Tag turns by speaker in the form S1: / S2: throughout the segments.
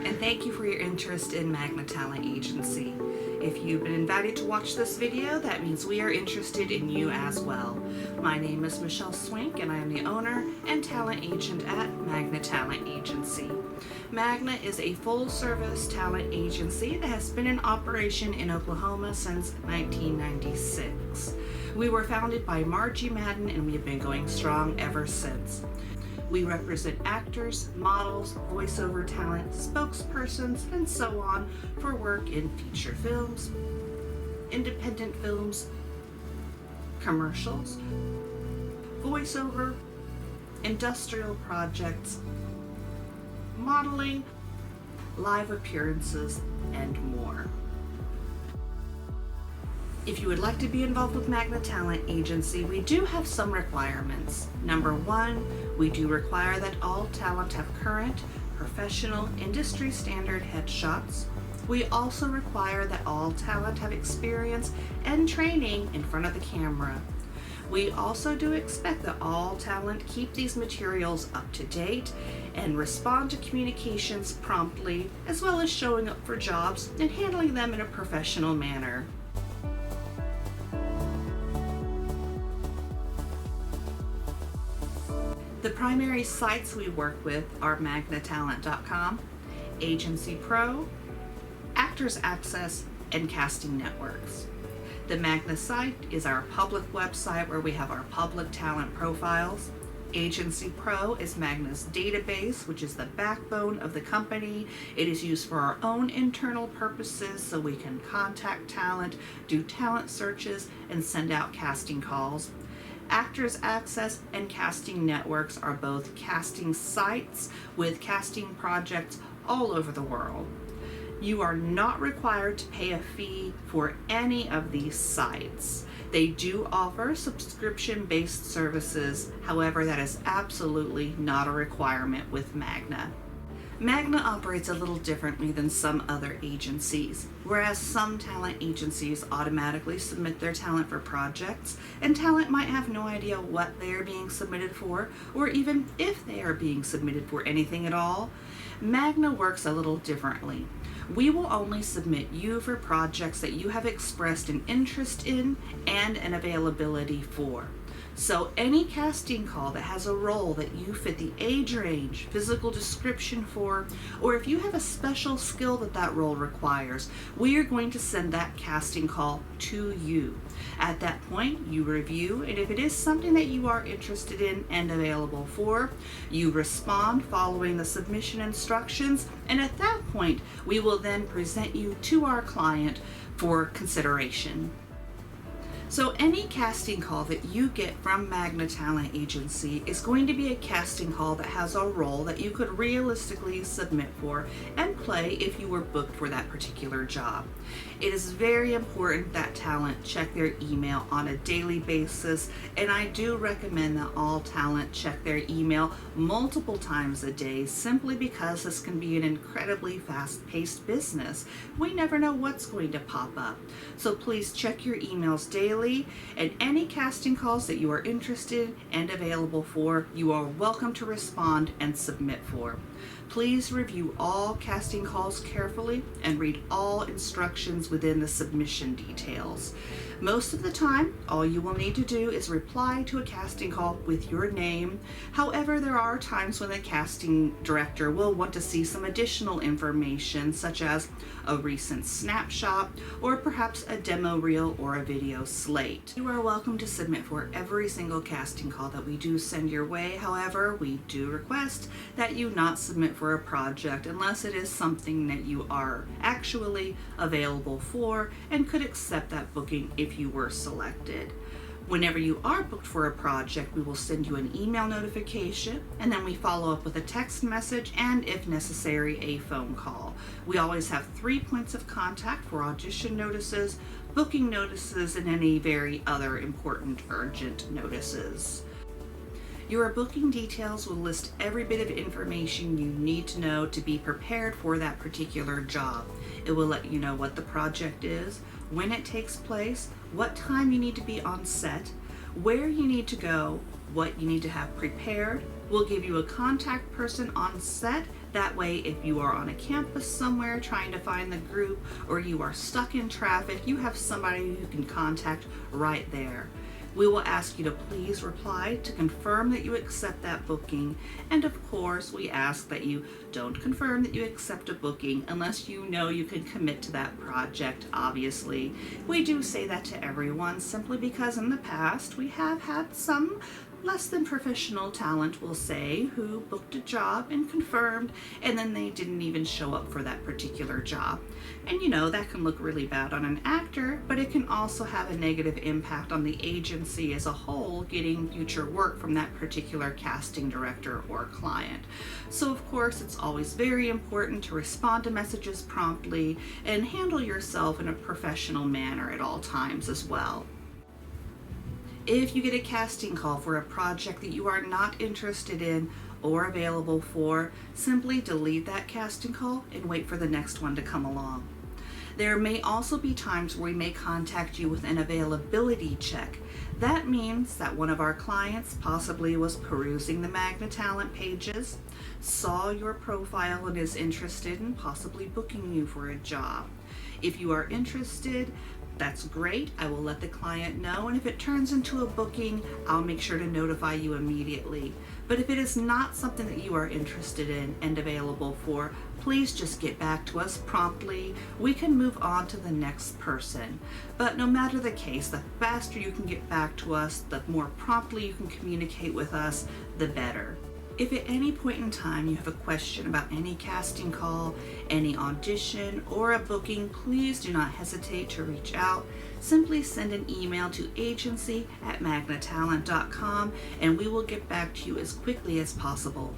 S1: and thank you for your interest in Magna Talent Agency. If you've been invited to watch this video, that means we are interested in you as well. My name is Michelle Swink, and I am the owner and talent agent at Magna Talent Agency. Magna is a full-service talent agency that has been in operation in Oklahoma since 1996. We were founded by Margie Madden, and we have been going strong ever since. We represent actors, models, voiceover talent, spokespersons, and so on for work in feature films, independent films, commercials, voiceover, industrial projects, modeling, live appearances, and more. If you would like to be involved with Magna Talent Agency, we do have some requirements. Number one, we do require that all talent have current, professional, industry standard headshots. We also require that all talent have experience and training in front of the camera. We also do expect that all talent keep these materials up to date and respond to communications promptly, as well as showing up for jobs and handling them in a professional manner. The primary sites we work with are magnatalent.com, Agency Pro, Actors Access, and Casting Networks. The Magna site is our public website where we have our public talent profiles. Agency Pro is Magna's database, which is the backbone of the company. It is used for our own internal purposes so we can contact talent, do talent searches, and send out casting calls. Actors Access and Casting Networks are both casting sites with casting projects all over the world. You are not required to pay a fee for any of these sites. They do offer subscription-based services, however, that is absolutely not a requirement with Magna. Magna operates a little differently than some other agencies. Whereas some talent agencies automatically submit their talent for projects, and talent might have no idea what they are being submitted for, or even if they are being submitted for anything at all, Magna works a little differently. We will only submit you for projects that you have expressed an interest in and an availability for. So any casting call that has a role that you fit the age range, physical description for, or if you have a special skill that that role requires, we are going to send that casting call to you. At that point, you review, and if it is something that you are interested in and available for, you respond following the submission instructions, and at that point, we will then present you to our client for consideration. So any casting call that you get from Magna Talent Agency is going to be a casting call that has a role that you could realistically submit for and play if you were booked for that particular job. It is very important that talent check their email on a daily basis, and I do recommend that all talent check their email multiple times a day simply because this can be an incredibly fast-paced business. We never know what's going to pop up. So please check your emails daily, and any casting calls that you are interested and available for, you are welcome to respond and submit for. Please review all casting calls carefully and read all instructions within the submission details. Most of the time, all you will need to do is reply to a casting call with your name. However, there are times when the casting director will want to see some additional information, such as a recent snapshot or perhaps a demo reel or a video slate. You are welcome to submit for every single casting call that we do send your way. However, we do request that you not submit for a project unless it is something that you are actually available for and could accept that booking if you were selected. Whenever you are booked for a project, we will send you an email notification, and then we follow up with a text message and, if necessary, a phone call. We always have 3 points of contact for audition notices, booking notices, and any very other important urgent notices. Your booking details will list every bit of information you need to know to be prepared for that particular job. It will let you know what the project is, when it takes place, what time you need to be on set, where you need to go, what you need to have prepared, We'll give you a contact person on set. That way, if you are on a campus somewhere trying to find the group, or you are stuck in traffic, you have somebody you can contact right there. We will ask you to please reply to confirm that you accept that booking. And of course, we ask that you don't confirm that you accept a booking unless you know you can commit to that project, obviously. We do say that to everyone simply because in the past we have had some less than professional talent, will say, who booked a job and confirmed, and then they didn't even show up for that particular job. And you know, that can look really bad on an actor, but it can also have a negative impact on the agency as a whole getting future work from that particular casting director or client. So of course, it's always very important to respond to messages promptly and handle yourself in a professional manner at all times as well. If you get a casting call for a project that you are not interested in or available for, simply delete that casting call and wait for the next one to come along. There may also be times where we may contact you with an availability check. That means that one of our clients possibly was perusing the Magna Talent pages, saw your profile and is interested in possibly booking you for a job. If you are interested, that's great. I will let the client know, and if it turns into a booking, I'll make sure to notify you immediately. But if it is not something that you are interested in and available for, please just get back to us promptly. We can move on to the next person. But no matter the case, the faster you can get back to us, the more promptly you can communicate with us, the better. If at any point in time you have a question about any casting call, any audition, or a booking, please do not hesitate to reach out. Simply send an email to agency@magnatalent.com and we will get back to you as quickly as possible.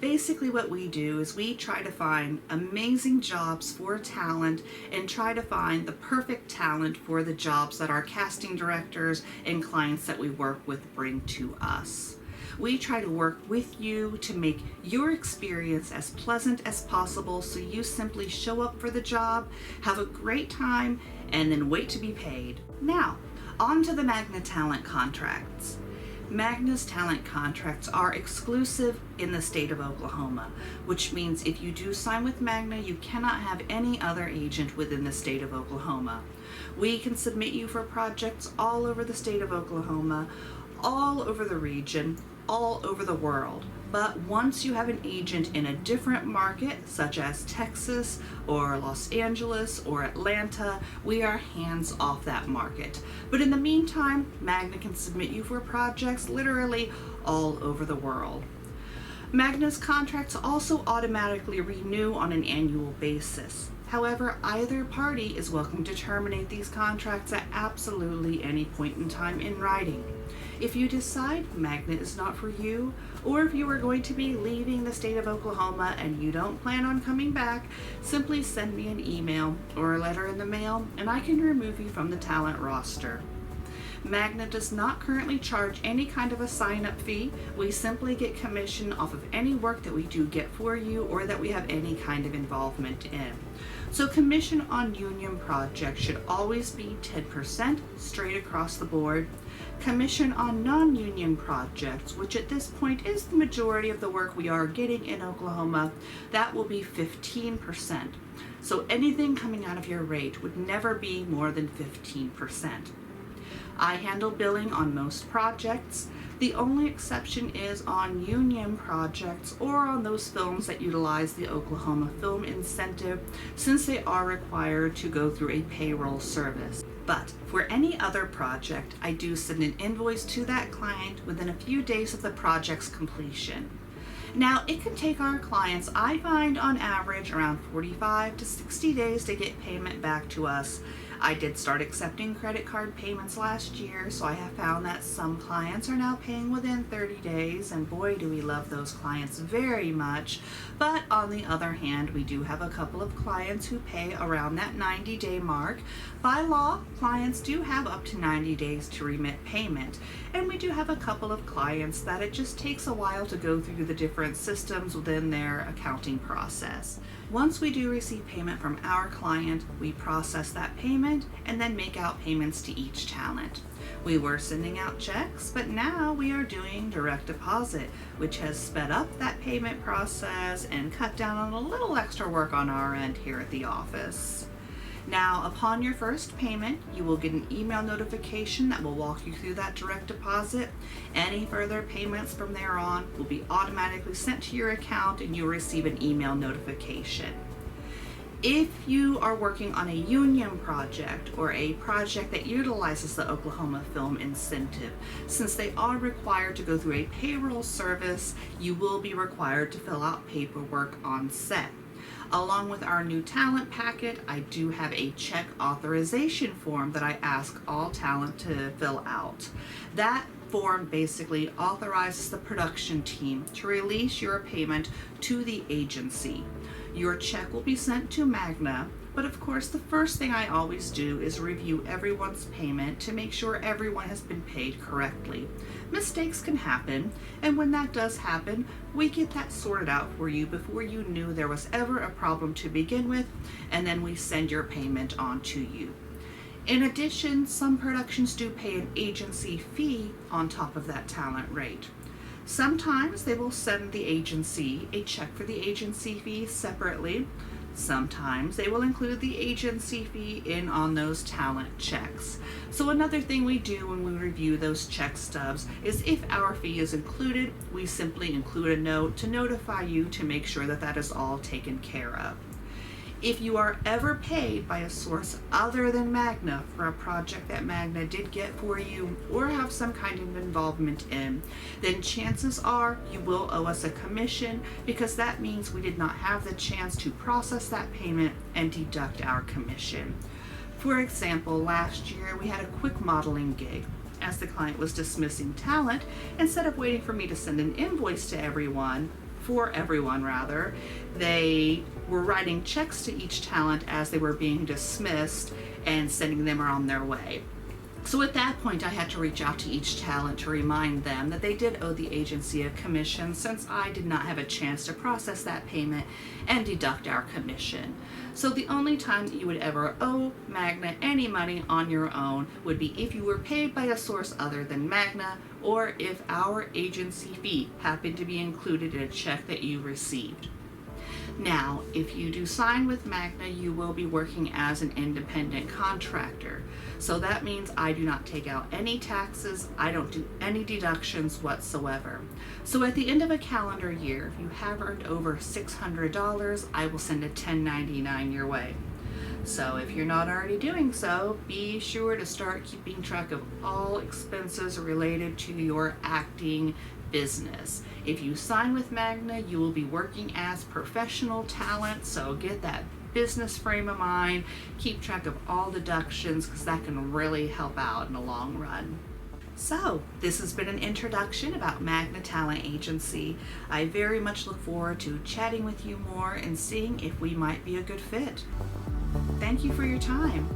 S1: Basically what we do is we try to find amazing jobs for talent and try to find the perfect talent for the jobs that our casting directors and clients that we work with bring to us. We try to work with you to make your experience as pleasant as possible, so you simply show up for the job, have a great time, and then wait to be paid. Now, on to the Magna Talent contracts. Magna's talent contracts are exclusive in the state of Oklahoma, which means if you do sign with Magna, you cannot have any other agent within the state of Oklahoma. We can submit you for projects all over the state of Oklahoma, all over the region, all over the world. But once you have an agent in a different market, such as Texas or Los Angeles or Atlanta, we are hands off that market. But in the meantime, Magna can submit you for projects literally all over the world. Magna's contracts also automatically renew on an annual basis. However, either party is welcome to terminate these contracts at absolutely any point in time in writing. If you decide Magna is not for you, or if you are going to be leaving the state of Oklahoma and you don't plan on coming back, simply send me an email or a letter in the mail and I can remove you from the talent roster. Magna does not currently charge any kind of a sign-up fee. We simply get commission off of any work that we do get for you or that we have any kind of involvement in. So commission on union projects should always be 10% straight across the board. Commission on non-union projects, which at this point is the majority of the work we are getting in Oklahoma, that will be 15%. So anything coming out of your rate would never be more than 15%. I handle billing on most projects. The only exception is on union projects or on those films that utilize the Oklahoma Film Incentive, since they are required to go through a payroll service. But for any other project, I do send an invoice to that client within a few days of the project's completion. Now, it can take our clients, I find on average, around 45 to 60 days to get payment back to us. I did start accepting credit card payments last year, so I have found that some clients are now paying within 30 days, and boy do we love those clients very much. But on the other hand, we do have a couple of clients who pay around that 90-day mark. By law, clients do have up to 90 days to remit payment, and we do have a couple of clients that it just takes a while to go through the different systems within their accounting process. Once we do receive payment from our client, we process that payment talent and then make out payments to each talent. We were sending out checks, but now we are doing direct deposit, which has sped up that payment process and cut down on a little extra work on our end here at the office. Now, upon your first payment, you will get an email notification that will walk you through that direct deposit. Any further payments from there on will be automatically sent to your account and you'll receive an email notification. If you are working on a union project or a project that utilizes the Oklahoma Film Incentive, since they are required to go through a payroll service, you will be required to fill out paperwork on set. Along with our new talent packet, I do have a check authorization form that I ask all talent to fill out. That form basically authorizes the production team to release your payment to the agency. Your check will be sent to Magna, but of course the first thing I always do is review everyone's payment to make sure everyone has been paid correctly. Mistakes can happen, and when that does happen, we get that sorted out for you before you knew there was ever a problem to begin with, and then we send your payment on to you. In addition, some productions do pay an agency fee on top of that talent rate. Sometimes they will send the agency a check for the agency fee separately. Sometimes they will include the agency fee in on those talent checks. So another thing we do when we review those check stubs is if our fee is included, we simply include a note to notify you to make sure that that is all taken care of. If you are ever paid by a source other than Magna for a project that Magna did get for you or have some kind of involvement in, then chances are you will owe us a commission, because that means we did not have the chance to process that payment and deduct our commission. For example, last year we had a quick modeling gig. As the client was dismissing talent, instead of waiting for me to send an invoice to everyone, they were writing checks to each talent as they were being dismissed and sending them on their way. So at that point, I had to reach out to each talent to remind them that they did owe the agency a commission, since I did not have a chance to process that payment and deduct our commission. So the only time that you would ever owe Magna any money on your own would be if you were paid by a source other than Magna, or if our agency fee happened to be included in a check that you received. Now, if you do sign with Magna, you will be working as an independent contractor. So that means I do not take out any taxes, I don't do any deductions whatsoever. So at the end of a calendar year, if you have earned over $600, I will send a 1099 your way. So if you're not already doing so, be sure to start keeping track of all expenses related to your acting business. If you sign with Magna, you will be working as professional talent, so get that business frame of mind, keep track of all deductions, because that can really help out in the long run. So, this has been an introduction about Magna Talent Agency. I very much look forward to chatting with you more and seeing if we might be a good fit. Thank you for your time.